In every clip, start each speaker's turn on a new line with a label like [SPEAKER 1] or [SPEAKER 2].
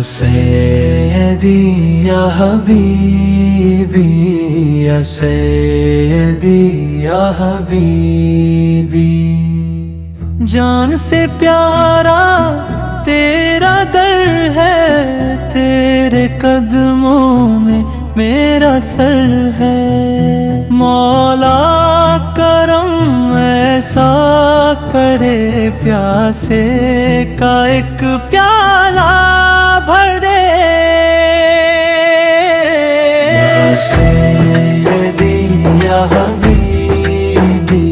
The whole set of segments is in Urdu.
[SPEAKER 1] سیدی یا حبیبی یا سیدی یا حبیبی، جان سے پیارا تیرا در ہے، تیرے قدموں میں میرا سر ہے، مولا کرم ایسا کرے پیاسے کا ایک پیالہ بھر دے، یا سیدی یا حبیبی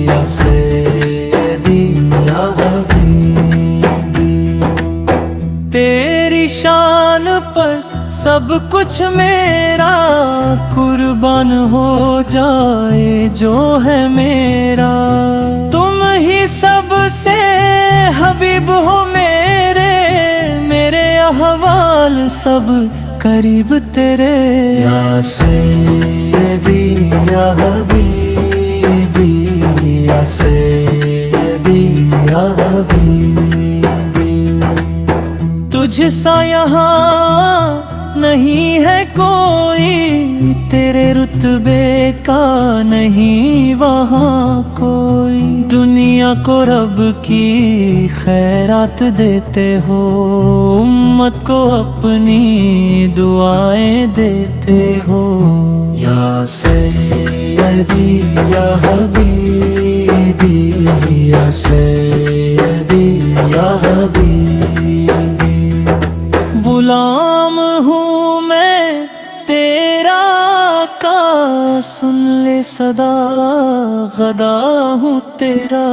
[SPEAKER 1] یا سیدی یا حبیبی، تیری شان پر سب کچھ میرا قربان ہو جائے جو ہے میرا، تم ہی سب سے حبیب ہو میرے، میرے احوال سب قریب تیرے، یا سیدی یا حبیبی یا سیدی یا حبیبی، تجھ سا یہاں نہیں ہے کوئی، تیرے رتبے کا نہیں وہاں کوئی، دنیا کو رب کی خیرات دیتے ہو، امت کو اپنی دعائیں دیتے ہو، یا سیدی یا حبیبی یا سیدی یا حبیبی، غلام ہوں میں تیرا آقا، سن لے صدا غدا ہوں تیرا،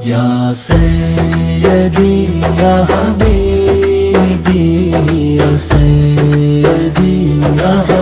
[SPEAKER 1] یا سیدی یا حبیبی یا سیدی یا حبیبی۔